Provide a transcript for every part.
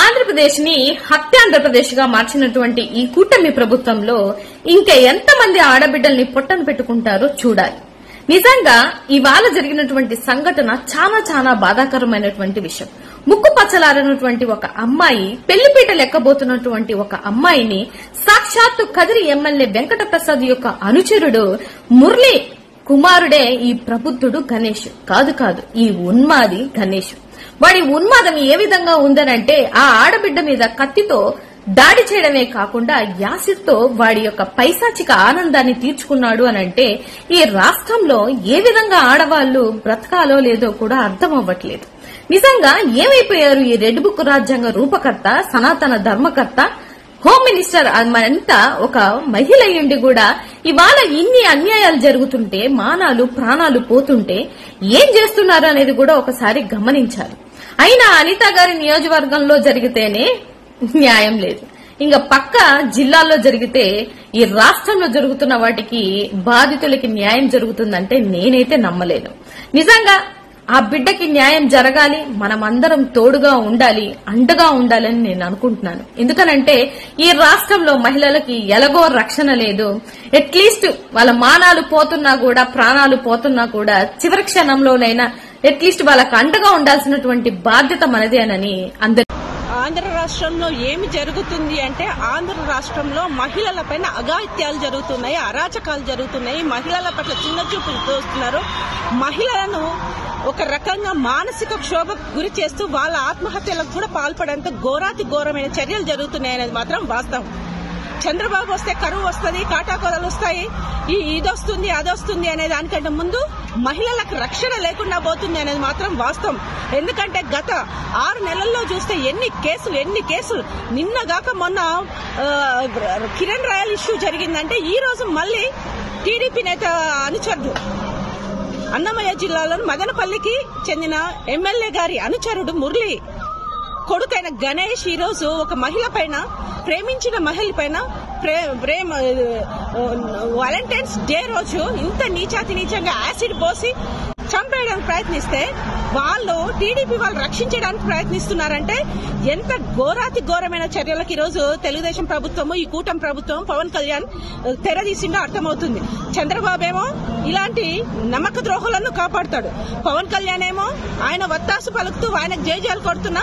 ఆంధ్రప్రదేశ్ ని హత్యాంధ్రప్రదేశ్ గా మార్చినటువంటి ఈ కూటమి ప్రభుత్వంలో ఇంకా ఎంతమంది ఆడబిడ్డల్ని పొట్టను పెట్టుకుంటారో చూడాలి. నిజంగా ఇవాళ జరిగినటువంటి సంఘటన చాలా చాలా బాధాకరమైనటువంటి విషయం. ముక్కు పచ్చలారినటువంటి ఒక అమ్మాయి, పెళ్లిపీట లెక్కబోతున్నటువంటి ఒక అమ్మాయిని సాక్షాత్తు కదిరి ఎమ్మెల్యే వెంకట ప్రసాద్ యొక్క అనుచరుడు మురళి కుమారుడే ఈ ప్రబుద్ధుడు గణేష్. కాదు ఈ ఉన్మాది గణేష్. వాడి ఉన్మాదం ఏ విధంగా ఉందనంటే ఆ ఆడబిడ్డ మీద కత్తితో దాడి చేయడమే కాకుండా యాసిడ్తో వాడి యొక్క పైశాచిక ఆనందాన్ని తీర్చుకున్నాడు అనంటే ఈ రాష్ట్రంలో ఏ విధంగా ఆడవాళ్లు బ్రతకాలో లేదో కూడా అర్థం అవ్వట్లేదు. నిజంగా ఏమైపోయారు ఈ రెడ్ బుక్ రాజ్యాంగ రూపకర్త, సనాతన ధర్మకర్త, హోమ్ మినిస్టర్ అంతా ఒక మహిళ అయ్యుండి కూడా ఇవాళ ఇన్ని అన్యాయాలు జరుగుతుంటే, మానాలు ప్రాణాలు పోతుంటే ఏం చేస్తున్నారు అనేది కూడా ఒకసారి గమనించాలి. అయినా అనిత గారి నియోజకవర్గంలో జరిగితేనే న్యాయం లేదు, ఇంకా పక్క జిల్లాల్లో జరిగితే ఈ రాష్ట్రంలో జరుగుతున్న వాటికి బాధితులకి న్యాయం జరుగుతుందంటే నేనైతే నమ్మలేను. నిజంగా ఆ బిడ్డకి న్యాయం జరగాలి, మనమందరం తోడుగా ఉండాలి, అండగా ఉండాలని నేను అనుకుంటున్నాను. ఎందుకనంటే ఈ రాష్ట్రంలో మహిళలకి ఎలాగో రక్షణ లేదు. అట్లీస్ట్ వాళ్ళ మానాలు పోతున్నా కూడా, ప్రాణాలు పోతున్నా కూడా చివరి క్షణంలోనైనా అట్లీస్ట్ వాళ్ళకి అండగా ఉండాల్సినటువంటి బాధ్యత మనదేనని అందరూ. ఆంధ్ర రాష్ట్రంలో ఏమి జరుగుతుంది అంటే, ఆంధ్ర రాష్ట్రంలో మహిళలపైన అఘాయిత్యాలు జరుగుతున్నాయి, అరాచకాలు జరుగుతున్నాయి, మహిళల పట్ల చిన్న చూపులు తోస్తున్నారు. మహిళలను ఒక రకంగా మానసిక క్షోభకు గురి చేస్తూ వాళ్ళ ఆత్మహత్యలకు కూడా పాల్పడేంత ఘోరాతి ఘోరమైన చర్యలు జరుగుతున్నాయనేది మాత్రం వాస్తవం. చంద్రబాబు వస్తే కరువు వస్తుంది, కాటాకోదలు వస్తాయి, ఇదొస్తుంది అదొస్తుంది అనే దానికంటే ముందు మహిళలకు రక్షణ లేకుండా పోతుంది అనేది మాత్రం వాస్తవం. ఎందుకంటే గత 6 నెలల్లో చూస్తే ఎన్ని కేసులు నిన్నగాక మొన్న కిరణ్ రాయల్ ఇష్యూ జరిగిందంటే ఈ రోజు మళ్లీ టీడీపీ నేత అనుచరుడు, అన్నమయ్య జిల్లాలోని మదనపల్లికి చెందిన ఎమ్మెల్యే గారి అనుచరుడు మురళి కొడుకైన గణేష్ ఈ రోజు ఒక మహిళ పైన, ప్రేమించిన మహిళ పైన వాలంటైన్స్ డే రోజు ఇంత నీచంగా యాసిడ్ పోసి చంపేయడానికి ప్రయత్నిస్తే వాళ్ళు టీడీపీ వాళ్ళు రక్షించడానికి ప్రయత్నిస్తున్నారంటే ఎంత ఘోరాతి ఘోరమైన చర్యలకు ఈరోజు తెలుగుదేశం ప్రభుత్వము, ఈ కూటమి ప్రభుత్వం, పవన్ కళ్యాణ్ తెరదీసిందో అర్థమవుతుంది. చంద్రబాబు ఏమో ఇలాంటి నమ్మక ద్రోహులను కాపాడుతాడు, పవన్ కళ్యాణ్ ఏమో ఆయన వత్తాసు పలుకుతూ ఆయనకు జయజాలు కొడుతున్న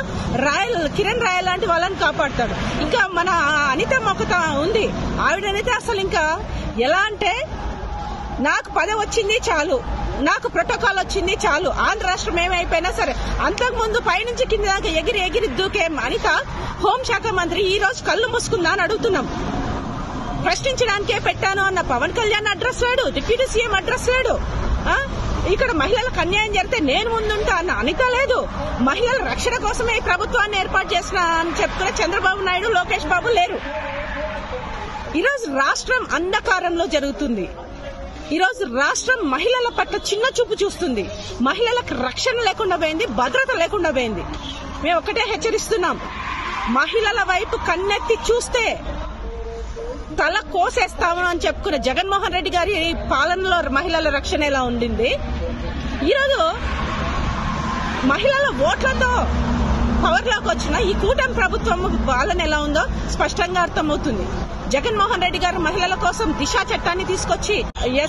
కిరణ్ రాయల్ లాంటి వాళ్ళని కాపాడుతాడు. ఇంకా మన అనిత మొక్కత ఉంది, ఆవిడనైతే అసలు ఇంకా ఎలా అంటే నాకు పదవి వచ్చింది చాలు, నాకు ప్రోటోకాల్ వచ్చింది చాలు, ఆంధ్ర రాష్ట్రం ఏమైపోయినా సరే. అంతకుముందు పైనుంచి కింద దాకా ఎగిరి దూకే అనిత హోంశాఖ మంత్రి ఈ రోజు కళ్ళు మూసుకుందా అని అడుగుతున్నాం. ప్రశ్నించడానికే పెట్టాను అన్న పవన్ కళ్యాణ్ అడ్రస్ లేడు, డిప్యూటీ సీఎం అడ్రస్ లేడు. ఇక్కడ మహిళలకు అన్యాయం జరిగితే నేను ముందుంటా అన్న అనిత లేదు. మహిళల రక్షణ కోసమే ఈ ప్రభుత్వాన్ని ఏర్పాటు చేసిన అని చెప్తున్న చంద్రబాబు నాయుడు, లోకేష్ బాబు లేరు. ఈరోజు రాష్ట్రం అంధకారంలో జరుగుతుంది. ఈరోజు రాష్ట్రం మహిళల పట్ల చిన్న చూపు చూస్తుంది. మహిళలకు రక్షణ లేకుండా పోయింది, భద్రత లేకుండా పోయింది. మేము ఒకటే హెచ్చరిస్తున్నాం, మహిళల వైపు కన్నెత్తి చూస్తే తల కోసేస్తాము అని చెప్పుకున్న జగన్మోహన్ రెడ్డి గారి పాలనలో మహిళల రక్షణ ఎలా ఉండింది, ఈరోజు మహిళల ఓట్లతో పవర్లోకి వచ్చిన ఈ కూటమి ప్రభుత్వం పాలన ఎలా ఉందో స్పష్టంగా అర్థమవుతుంది. జగన్మోహన్ రెడ్డి గారు మహిళల కోసం దిశ చట్టాన్ని తీసుకొచ్చి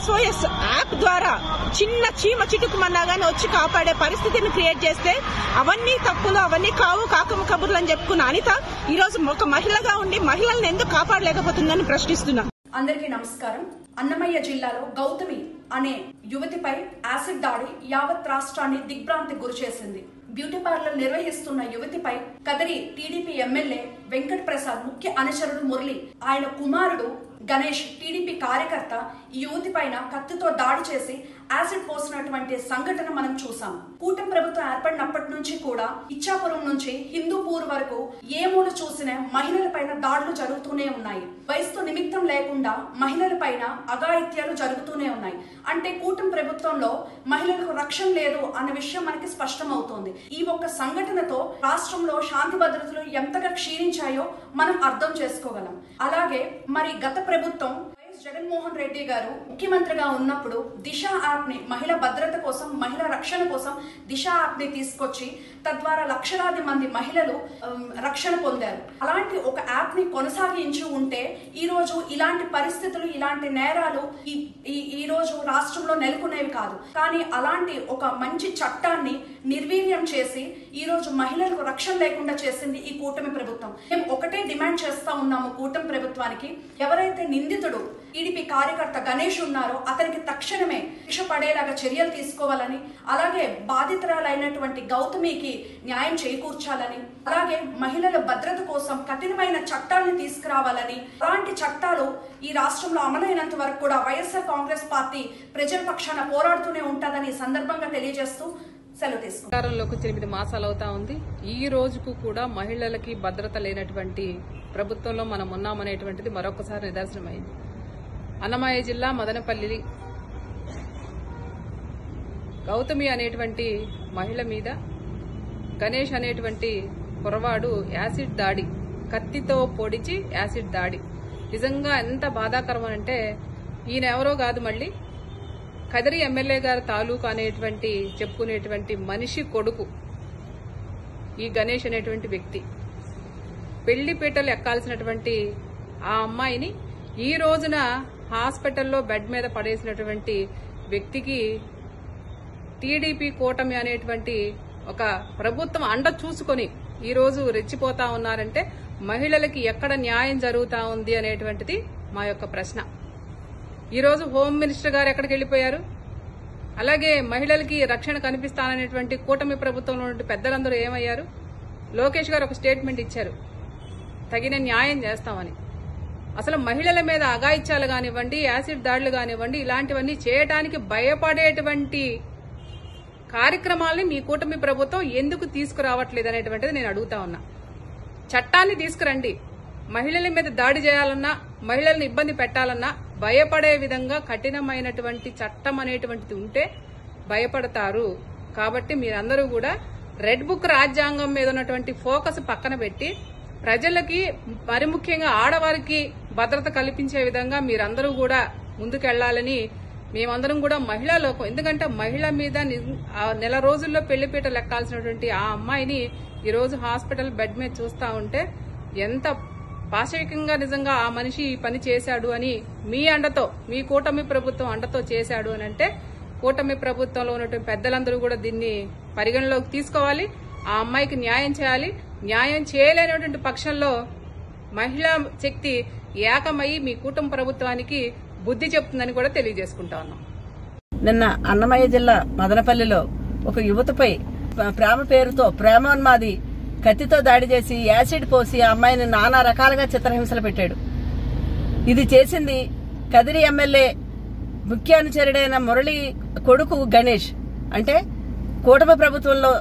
SOS యాప్ ద్వారా చిన్న చీమ చిటుకుమన్నా గానీ వచ్చి కాపాడే పరిస్థితిని క్రియేట్ చేస్తే అవన్నీ తప్పులు, అవన్నీ కాకమ్మ కబుర్లు అని చెప్పుకున్న అనిత ఈ రోజు ఒక మహిళగా ఉండి మహిళల్ని ఎందుకు కాపాడలేకపోతుందని ప్రశ్నిస్తున్నా. అందరికీ నమస్కారం. అన్నమయ్య జిల్లాలో గౌతమి అనే యువతిపై యాసిడ్ దాడి యావత్ రాష్ట్రాన్ని దిగ్భ్రాంతికి గురిచేసింది. బ్యూటీ పార్లర్ నిర్వహిస్తున్న యువతిపై కదిరి టీడీపీ ఎమ్మెల్యే వెంకట ప్రసాద్ ముఖ్య అనుచరుడు మురళి, ఆయన కుమారుడు గణేష్ టీడీపీ కార్యకర్త ఈ యువతి పైన కత్తితో దాడి చేసి యాసిడ్ పోసినటువంటి సంఘటన మనం చూసాం. కూటమి ప్రభుత్వం ఏర్పడినప్పటి నుంచి కూడా ఇచ్చాపురం నుంచి హిందూపూర్ వరకు ఏ మూల చూసిన మహిళల పైన దాడులు జరుగుతూనే ఉన్నాయి. వయసుతో నిమిత్తం లేకుండా మహిళల పైన అఘాయిత్యాలు జరుగుతూనే ఉన్నాయి. అంటే కూటమి ప్రభుత్వంలో మహిళలకు రక్షణ లేదు అన్న విషయం మనకి స్పష్టమవుతోంది. ఈ ఒక్క సంఘటనతో రాష్ట్రంలో శాంతి భద్రతలు ఎంతగా క్షీణించాయో మనం అర్థం చేసుకోగలం. అలాగే మరి గత ప్రభుత్వం వైఎస్ జగన్మోహన్ రెడ్డి గారు ముఖ్యమంత్రిగా ఉన్నప్పుడు దిశ యాప్ ని మహిళా భద్రత కోసం, మహిళా రక్షణ కోసం దిశ యాప్ ని తీసుకొచ్చి తద్వారా లక్షలాది మంది మహిళలు రక్షణ పొందారు. అలాంటి ఒక యాప్ ని కొనసాగించి ఉంటే ఈ రోజు ఇలాంటి పరిస్థితులు, ఇలాంటి నేరాలు ఈ రోజు రాష్ట్రంలో నెలకొనేవి కాదు. కానీ అలాంటి ఒక మంచి చట్టాన్ని నిర్వీర్యం చేసి ఈ రోజు మహిళలకు రక్షణ లేకుండా చేసింది ఈ కూటమి ప్రభుత్వం. మేము ఒకటే డిమాండ్ చేస్తా ఉన్నాము కూటమి ప్రభుత్వానికి, ఎవరైతే నిందితుడు టీడీపీ కార్యకర్త గణేష్ ఉన్నారో అతనికి తక్షణమే శిక్ష పడేలాగా చర్యలు తీసుకోవాలని, అలాగే బాధితురాలైనటువంటి గౌతమికి న్యాయం చేకూర్చాలని, అలాగే మహిళల భద్రత కోసం కఠినమైన చట్టాలను తీసుకురావాలని, అలాంటి చట్టాలు ఈ రాష్ట్రంలో అమలైనంత వరకు కూడా వైఎస్ఆర్ కాంగ్రెస్ పార్టీ ప్రజల పక్షాన పోరాడుతూనే ఉంటుందని సందర్భంగా తెలియజేస్తూ సెలవు తీసుకుంటాం. అధికారంలోకి 8 మాసాలు అవుతా ఉంది. ఈ రోజుకు కూడా మహిళలకి భద్రత లేనటువంటి ప్రభుత్వంలో మనం ఉన్నామనేటువంటిది మరొకసారి నిదర్శనమైంది. అన్నమయ్య జిల్లా మదనపల్లి గౌతమి అనేటువంటి మహిళ మీద గణేష్ అనేటువంటి కుర్రవాడు యాసిడ్ దాడి, కత్తితో పొడిచి యాసిడ్ దాడి. నిజంగా ఎంత బాధాకరం అంటే ఈయన ఎవరో కాదు, మళ్ళీ కదిరి ఎమ్మెల్యే గారు తాలూకు అనేటువంటి చెప్పుకునేటువంటి మనిషి కొడుకు ఈ గణేష్ అనేటువంటి వ్యక్తి. పెళ్లిపీటలు ఎక్కాల్సినటువంటి ఆ అమ్మాయిని ఈ రోజున హాస్పిటల్లో బెడ్ మీద పడేసినటువంటి వ్యక్తికి టీడీపీ కూటమి అనేటువంటి ఒక ప్రభుత్వం అండ చూసుకొని ఈ రోజు రెచ్చిపోతా ఉన్నారంటే మహిళలకి ఎక్కడ న్యాయం జరుగుతా ఉంది అనేటువంటిది మా యొక్క ప్రశ్న. ఈ రోజు హోమ్ మినిస్టర్ గారు ఎక్కడికి వెళ్లిపోయారు? అలాగే మహిళలకి రక్షణ కనిపిస్తాననేటువంటి కూటమి ప్రభుత్వంలో ఉన్న పెద్దలందరూ ఏమయ్యారు? లోకేష్ గారు ఒక స్టేట్మెంట్ ఇచ్చారు, తగిన న్యాయం చేస్తామని. అసలు మహిళల మీద అఘాయిత్యాలు కానివ్వండి, యాసిడ్ దాడులు కానివ్వండి, ఇలాంటివన్నీ చేయడానికి భయపడేటువంటి కార్యక్రమాలని మీ కూటమి ప్రభుత్వం ఎందుకు తీసుకురావట్లేదు అనేటువంటిది నేను అడుగుతా ఉన్నా. చట్టాన్ని తీసుకురండి. మహిళల మీద దాడి చేయాలన్నా, మహిళల్ని ఇబ్బంది పెట్టాలన్నా భయపడే విధంగా కఠినమైనటువంటి చట్టం అనేటువంటిది ఉంటే భయపడతారు. కాబట్టి మీరందరూ కూడా రెడ్ బుక్ రాజ్యాంగం మీద ఉన్నటువంటి ఫోకస్ పక్కన పెట్టి ప్రజలకి, మరి ముఖ్యంగా ఆడవారికి భద్రత కల్పించే విధంగా మీరందరూ కూడా ముందుకెళ్లాలని మేమందరం కూడా మహిళా లోకం, ఎందుకంటే మహిళ మీద నెల రోజుల్లో పెళ్లిపీట లెక్కాల్సినటువంటి ఆ అమ్మాయిని ఈ రోజు హాస్పిటల్ బెడ్ మీద చూస్తా ఉంటే ఎంత పాశవికంగా నిజంగా ఆ మనిషి ఈ పని చేశాడు అని మీ అండతో, మీ కూటమి ప్రభుత్వం అండతో చేశాడు అని అంటే కూటమి ప్రభుత్వంలో ఉన్నటువంటి పెద్దలందరూ కూడా దీన్ని పరిగణలోకి తీసుకోవాలి. ఆ అమ్మాయికి న్యాయం చేయాలి. న్యాయం చేయలేనటువంటి పక్షంలో మహిళా శక్తి ఏకమయ్యి మీ కూటమి ప్రభుత్వానికి బుద్ధి చెప్తుందని కూడా తెలియజేసుకుంటా ఉన్నాం. నిన్న అన్నమయ్య జిల్లా మదనపల్లిలో ఒక యువతపై ప్రేమ పేరుతో ప్రేమోన్మాది కత్తితో దాడి చేసి యాసిడ్ పోసి ఆ అమ్మాయిని నానా రకాలుగా చిత్రహింసలు పెట్టాడు. ఇది చేసింది కదిరి ఎమ్మెల్యే ముఖ్య అనుచరుడైన మురళి కొడుకు గణేష్. అంటే కూటమి ప్రభుత్వంలో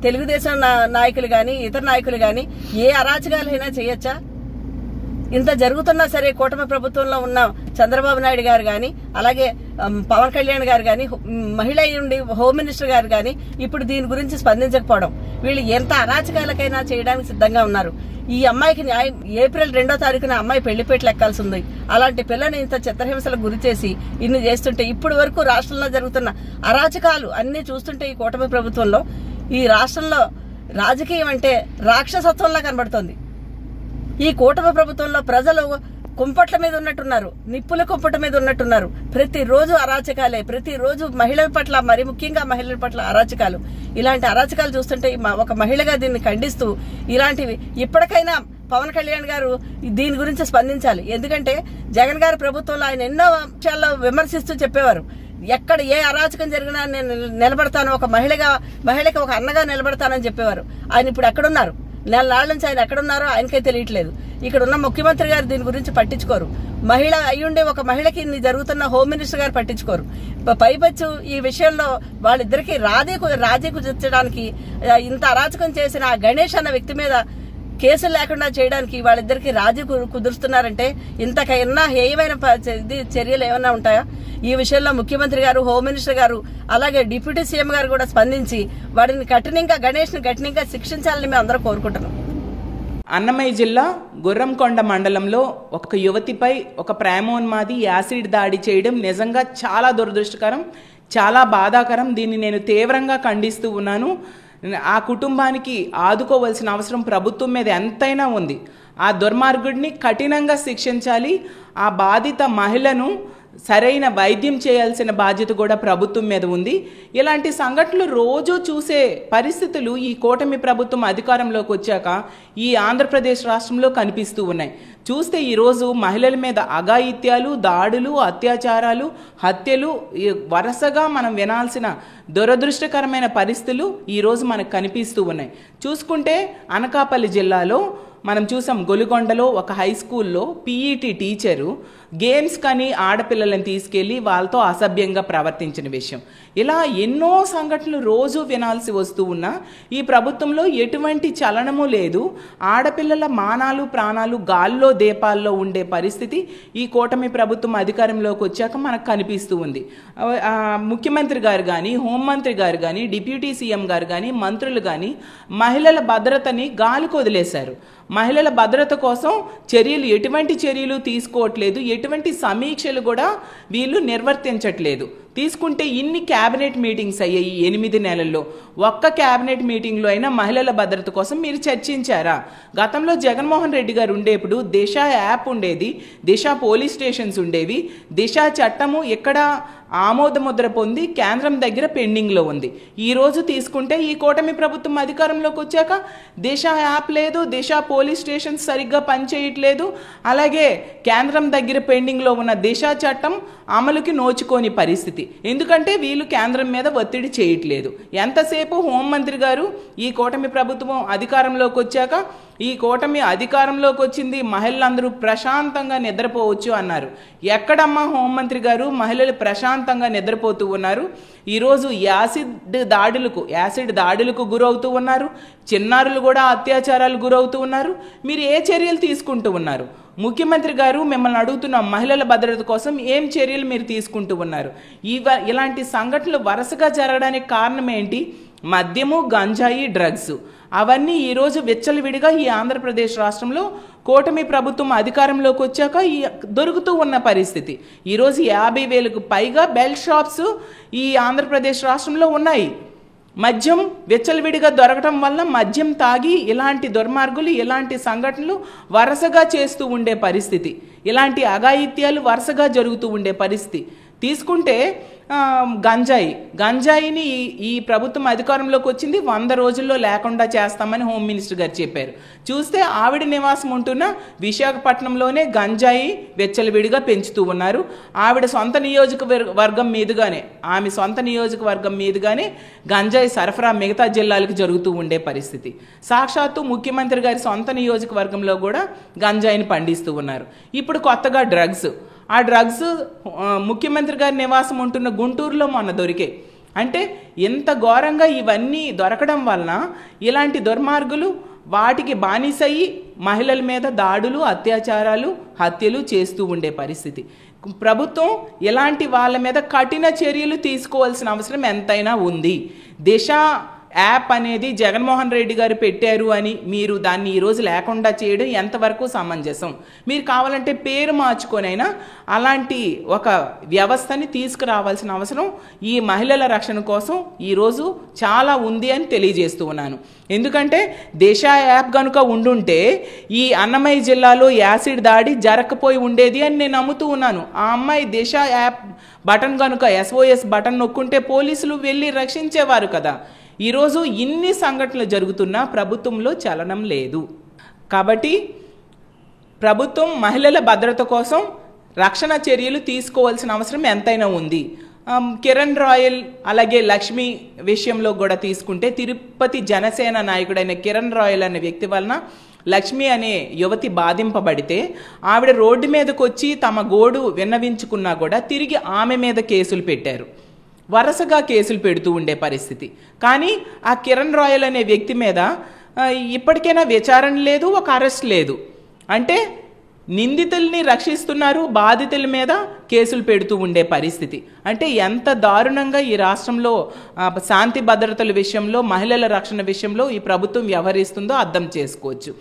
తెలుగుదేశం నాయకులు గాని, ఇతర నాయకులు గాని ఏ అరాచకాలైనా చేయొచ్చా? ఇంత జరుగుతున్నా సరే కూటమి ప్రభుత్వంలో ఉన్న చంద్రబాబు నాయుడు గారు గాని, అలాగే పవన్ కళ్యాణ్ గారు గాని, మహిళ ఉండి హోమ్ మినిస్టర్ గారు గాని ఇప్పుడు దీని గురించి స్పందించకపోవడం, వీళ్ళు ఎంత అరాచకాలకైనా చేయడానికి సిద్ధంగా ఉన్నారు. ఈ అమ్మాయికి న్యాయం ఏప్రిల్ 2వ తారీఖున అమ్మాయి పెళ్లిపేటలు ఎక్కాల్సి ఉంది. అలాంటి పిల్లని ఇంత చిత్రహింసలకు గురి చేసి ఇన్ని చేస్తుంటే ఇప్పటి వరకు రాష్ట్రంలో జరుగుతున్న అరాచకాలు అన్ని చూస్తుంటే ఈ కూటమి ప్రభుత్వంలో ఈ రాష్ట్రంలో రాజకీయం అంటే రాక్షసత్వంలా కనబడుతోంది. ఈ కూటమి ప్రభుత్వంలో ప్రజలు కుంపట్ల మీద ఉన్నట్టున్నారు, నిప్పుల కుంపట మీద ఉన్నట్టున్నారు. ప్రతిరోజు అరాచకాలే, ప్రతిరోజు మహిళల పట్ల, మరి ముఖ్యంగా మహిళల పట్ల అరాచకాలు. ఇలాంటి అరాచకాలు చూస్తుంటే ఒక మహిళగా దీన్ని ఖండిస్తూ ఇలాంటివి ఇప్పటికైనా పవన్ కళ్యాణ్ గారు దీని గురించి స్పందించాలి. ఎందుకంటే జగన్ గారి ప్రభుత్వంలో ఆయన ఎన్నో విషయాల్లో విమర్శిస్తూ చెప్పేవారు, ఎక్కడ ఏ అరాచకం జరిగినా నేను నిలబడతాను, ఒక మహిళకి ఒక అన్నగా నిలబడతానని చెప్పేవారు. ఆయన ఇప్పుడు ఎక్కడున్నారు? నెలనాళ్ళ నుంచి ఆయన ఎక్కడున్నారో ఆయనకే తెలియట్లేదు. ఇక్కడ ఉన్న ముఖ్యమంత్రి గారు దీని గురించి పట్టించుకోరు. మహిళ అయ్యుండే ఒక మహిళకి ఇన్ని జరుగుతున్న హోమ్ మినిస్టర్ గారు పట్టించుకోరు. పైపచ్చు ఈ విషయంలో వాళ్ళిద్దరికి రాజీ కుదిర్చడానికి ఇంత అరాచకం చేసిన ఆ గణేష్ అన్న వ్యక్తి మీద కేసులు లేకుండా చేయడానికి వాళ్ళిద్దరికి రాజీ కుదురుస్తున్నారంటే ఇంతకైనా హేయమైన చర్యలు ఏమైనా ఉంటాయా? ఈ విషయంలో ముఖ్యమంత్రి గారు, హోమ్ మినిస్టర్ గారు, అలాగే డిప్యూటీ సీఎం గారు కూడా స్పందించి వాడిని గణేష్ ని కఠినంగా శిక్షించాలని మేము అందరూ కోరుకుంటున్నాం. అన్నమయ్య జిల్లా గుర్రంకొండ మండలంలో ఒక యువతిపై ఒక ప్రేమోన్మాది యాసిడ్ దాడి చేయడం నిజంగా చాలా దురదృష్టకరం, చాలా బాధాకరం. దీన్ని నేను తీవ్రంగా ఖండిస్తూ ఉన్నాను. ఆ కుటుంబానికి ఆదుకోవాల్సిన అవసరం ప్రభుత్వం మీద ఎంతైనా ఉంది. ఆ దుర్మార్గుడిని కఠినంగా శిక్షించాలి. ఆ బాధిత మహిళను సరైన వైద్యం చేయాల్సిన బాధ్యత కూడా ప్రభుత్వం మీద ఉంది. ఇలాంటి సంఘటనలు రోజు చూసే పరిస్థితులు ఈ కూటమి ప్రభుత్వం అధికారంలోకి వచ్చాక ఈ ఆంధ్రప్రదేశ్ రాష్ట్రంలో కనిపిస్తూ ఉన్నాయి. చూస్తే ఈరోజు మహిళల మీద అఘాయిత్యాలు, దాడులు, అత్యాచారాలు, హత్యలు వరుసగా మనం వినాల్సిన దురదృష్టకరమైన పరిస్థితులు ఈరోజు మనకు కనిపిస్తూ ఉన్నాయి. చూసుకుంటే అనకాపల్లి జిల్లాలో మనం చూసాం, గొలుగొండలో ఒక హై స్కూల్లో పీఈటీ టీచరు గేమ్స్ కానీ ఆడపిల్లలను తీసుకెళ్లి వాళ్ళతో అసభ్యంగా ప్రవర్తించిన విషయం. ఇలా ఎన్నో సంఘటనలు రోజు వినాల్సి వస్తూ ఉన్నా ఈ ప్రభుత్వంలో ఎటువంటి చలనము లేదు. ఆడపిల్లల మానాలు ప్రాణాలు గాల్లో దీపాల్లో ఉండే పరిస్థితి ఈ కూటమి ప్రభుత్వం అధికారంలోకి వచ్చాక మనకు కనిపిస్తూ ఉంది. ముఖ్యమంత్రి గారు కానీ, హోంమంత్రి గారు కానీ, డిప్యూటీ సీఎం గారు కానీ, మంత్రులు కానీ మహిళల భద్రతని గాలికి వదిలేశారు. మహిళల భద్రత కోసం ఎటువంటి చర్యలు తీసుకోవట్లేదు, ఎటువంటి సమీక్షలు కూడా వీళ్ళు నిర్వర్తించట్లేదు. తీసుకుంటే ఇన్ని క్యాబినెట్ మీటింగ్స్ అయ్యాయి 8 నెలల్లో. ఒక్క క్యాబినెట్ మీటింగ్లో అయినా మహిళల భద్రత కోసం మీరు చర్చించారా? గతంలో జగన్మోహన్ రెడ్డి గారు ఉండేప్పుడు దిశ యాప్ ఉండేది, దిశ పోలీస్ స్టేషన్స్ ఉండేవి, దిశ చట్టము ఎక్కడ ఆమోదముద్ర పొంది కేంద్రం దగ్గర పెండింగ్లో ఉంది. ఈరోజు తీసుకుంటే ఈ కూటమి ప్రభుత్వం అధికారంలోకి వచ్చాక దిశ యాప్ లేదు, దిశ పోలీస్ స్టేషన్స్ సరిగ్గా పనిచేయట్లేదు, అలాగే కేంద్రం దగ్గర పెండింగ్లో ఉన్న దిశ చట్టం అమలుకి నోచుకోని పరిస్థితి. ఎందుకంటే వీళ్ళు కేంద్రం మీద ఒత్తిడి చేయట్లేదు. ఎంతసేపు హోంమంత్రి గారు ఈ కూటమి ప్రభుత్వం అధికారంలోకి వచ్చాక ఈ కూటమి అధికారంలోకి వచ్చింది, మహిళలందరూ ప్రశాంతంగా నిద్రపోవచ్చు అన్నారు. ఎక్కడమ్మా హోంమంత్రి గారు? మహిళలు ప్రశాంతంగా నిద్రపోతూ ఉన్నారు. ఈరోజు యాసిడ్ దాడులకు గురవుతూ ఉన్నారు. చిన్నారులు కూడా అత్యాచారాలు గురవుతూ ఉన్నారు. మీరు ఏ చర్యలు తీసుకుంటూ ఉన్నారు? ముఖ్యమంత్రి గారు మిమ్మల్ని అడుగుతున్నాం, మహిళల భద్రత కోసం ఏం చర్యలు మీరు తీసుకుంటూ ఉన్నారు? ఇలాంటి సంఘటనలు వరుసగా జరగడానికి కారణం ఏంటి? మద్యము, గంజాయి, డ్రగ్స్. అవన్నీ ఈరోజు విచ్చలవిడిగా ఈ ఆంధ్రప్రదేశ్ రాష్ట్రంలో కూటమి ప్రభుత్వం అధికారంలోకి వచ్చాక దొరుకుతూ ఉన్న పరిస్థితి. ఈరోజు 50,000కు పైగా బెల్ట్ షాప్స్ ఈ ఆంధ్రప్రదేశ్ రాష్ట్రంలో ఉన్నాయి. మద్యం విచ్చలవిడిగా దొరకటం వల్ల మద్యం తాగి ఇలాంటి దుర్మార్గులు ఇలాంటి సంఘటనలు వరుసగా చేస్తూ ఉండే పరిస్థితి, ఇలాంటి అఘాయిత్యాలు వరుసగా జరుగుతూ ఉండే పరిస్థితి. తీసుకుంటే గంజాయిని ఈ ప్రభుత్వం అధికారంలోకి వచ్చింది 100 రోజుల్లో లేకుండా చేస్తామని హోమ్ మినిస్టర్ గారు చెప్పారు. చూస్తే ఆవిడ నివాసం ఉంటున్న విశాఖపట్నంలోనే గంజాయి వెచ్చలవిడిగా పెంచుతూ ఉన్నారు. ఆవిడ సొంత నియోజకవర్గం మీదుగానే గంజాయి సరఫరా మిగతా జిల్లాలకు జరుగుతూ ఉండే పరిస్థితి. సాక్షాత్తు ముఖ్యమంత్రి గారి సొంత నియోజకవర్గంలో కూడా గంజాయిని పండిస్తూ ఉన్నారు. ఇప్పుడు కొత్తగా డ్రగ్స్. ఆ డ్రగ్స్ ముఖ్యమంత్రి గారి నివాసం ఉంటున్న గుంటూరులో మొన్న దొరికాయి. అంటే ఎంత ఘోరంగా ఇవన్నీ దొరకడం వలన ఇలాంటి దుర్మార్గులు వాటికి బానిసయ్యి మహిళల మీద దాడులు, అత్యాచారాలు, హత్యలు చేస్తూ ఉండే పరిస్థితి. ప్రభుత్వం ఇలాంటి వాళ్ళ మీద కఠిన చర్యలు తీసుకోవాల్సిన అవసరం ఎంతైనా ఉంది. దిశ యాప్ అనేది జగన్మోహన్ రెడ్డి గారు పెట్టారు అని మీరు దాన్ని ఈరోజు లేకుండా చేయడం ఎంతవరకు సమంజసం? మీరు కావాలంటే పేరు మార్చుకొనైనా అలాంటి ఒక వ్యవస్థని తీసుకురావాల్సిన అవసరం ఈ మహిళల రక్షణ కోసం ఈరోజు చాలా ఉంది అని తెలియజేస్తూ ఉన్నాను. ఎందుకంటే దిశ యాప్ కనుక ఉండుంటే ఈ అన్నమయ్య జిల్లాలో యాసిడ్ దాడి జరగకపోయి ఉండేది అని నేను నమ్ముతూ ఉన్నాను. ఆ అమ్మాయి దిశ యాప్ బటన్ కనుక SOS బటన్ నొక్కుంటే పోలీసులు వెళ్ళి రక్షించేవారు కదా. ఈరోజు ఇన్ని సంఘటనలు జరుగుతున్నా ప్రభుత్వంలో చలనం లేదు. కాబట్టి ప్రభుత్వం మహిళల భద్రత కోసం రక్షణ చర్యలు తీసుకోవాల్సిన అవసరం ఎంతైనా ఉంది. కిరణ్ రాయల్ అలాగే లక్ష్మి విషయంలో కూడా తీసుకుంటే తిరుపతి జనసేన నాయకుడైన కిరణ్ రాయల్ అనే వ్యక్తి వలన లక్ష్మి అనే యువతి బాధింపబడితే ఆవిడ రోడ్డు మీదకి వచ్చి తమ గోడు విన్నవించుకున్నా కూడా తిరిగి ఆమె మీద కేసులు పెట్టారు. వరుసగా కేసులు పెడుతూ ఉండే పరిస్థితి. కానీ ఆ కిరణ్ రాయల్ అనే వ్యక్తి మీద ఇప్పటికైనా విచారణ లేదు, ఒక అరెస్ట్ లేదు. అంటే నిందితుల్ని రక్షిస్తున్నారు, బాధితుల మీద కేసులు పెడుతూ ఉండే పరిస్థితి. అంటే ఎంత దారుణంగా ఈ రాష్ట్రంలో శాంతి భద్రతల విషయంలో, మహిళల రక్షణ విషయంలో ఈ ప్రభుత్వం వ్యవహరిస్తుందో అర్థం చేసుకోవచ్చు.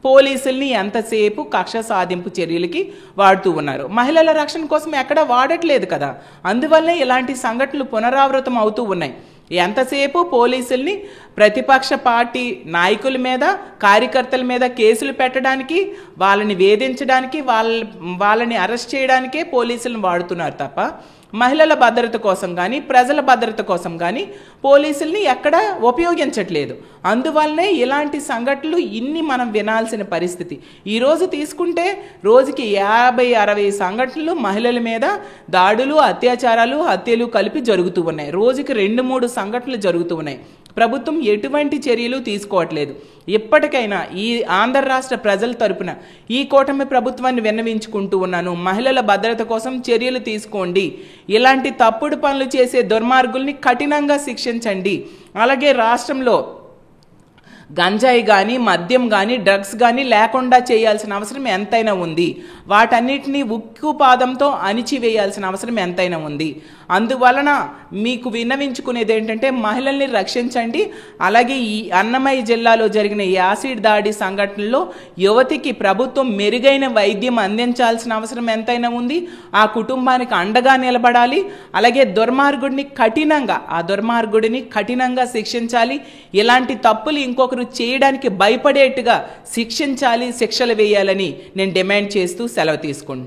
పోలీసుల్ని ఎంతసేపు కక్ష సాధింపు చర్యలకి వాడుతూ ఉన్నారు. మహిళల రక్షణ కోసం ఎక్కడా వాడట్లేదు కదా. అందువల్లే ఇలాంటి సంఘటనలు పునరావృతం అవుతూ ఉన్నాయి. ఎంతసేపు పోలీసుల్ని ప్రతిపక్ష పార్టీ నాయకుల మీద, కార్యకర్తల మీద కేసులు పెట్టడానికి, వాళ్ళని వేధించడానికి, వాళ్ళని అరెస్ట్ చేయడానికే పోలీసులను వాడుతున్నారు తప్ప మహిళల భద్రత కోసం కానీ, ప్రజల భద్రత కోసం కానీ పోలీసుల్ని ఎక్కడా ఉపయోగించట్లేదు. అందువల్లనే ఇలాంటి సంఘటనలు ఇన్ని మనం వినాల్సిన పరిస్థితి. ఈరోజు తీసుకుంటే రోజుకి 50-60 సంఘటనలు మహిళల మీద దాడులు, అత్యాచారాలు, హత్యలు కలిపి జరుగుతూ ఉన్నాయి. రోజుకి 2-3 సంఘటనలు జరుగుతూ ఉన్నాయి. ప్రభుత్వం ఎటువంటి చర్యలు తీసుకోవట్లేదు. ఇప్పటికైనా ఈ ఆంధ్ర రాష్ట్ర ప్రజల తరపున ఈ కూటమి ప్రభుత్వాన్ని విన్నవించుకుంటూ ఉన్నాను. మహిళల భద్రత కోసం చర్యలు తీసుకోండి. ఇలాంటి తప్పుడు పనులు చేసే దుర్మార్గుల్ని కఠినంగా శిక్షించండి. అలాగే రాష్ట్రంలో గంజాయి కానీ, మద్యం కానీ, డ్రగ్స్ కానీ లేకుండా చేయాల్సిన అవసరం ఎంతైనా ఉంది. వాటన్నిటినీ ఉక్కుపాదంతో అణిచివేయాల్సిన అవసరం ఎంతైనా ఉంది. అందువలన మీకు విన్నవించుకునేది ఏంటంటే మహిళల్ని రక్షించండి. అలాగే ఈ అన్నమయ్య జిల్లాలో జరిగిన యాసిడ్ దాడి సంఘటనలో యువతికి ప్రభుత్వం మెరుగైన వైద్యం అందించాల్సిన అవసరం ఎంతైనా ఉంది. ఆ కుటుంబానికి అండగా నిలబడాలి. అలాగే దుర్మార్గుడిని కఠినంగా శిక్షించాలి. ఇలాంటి తప్పులు ఇంకొకరు చేయడానికి భయపడేట్టుగా శిక్షించాలి, శిక్షలు వేయాలని నేను డిమాండ్ చేస్తూ సెలవు తీసుకుంటాను.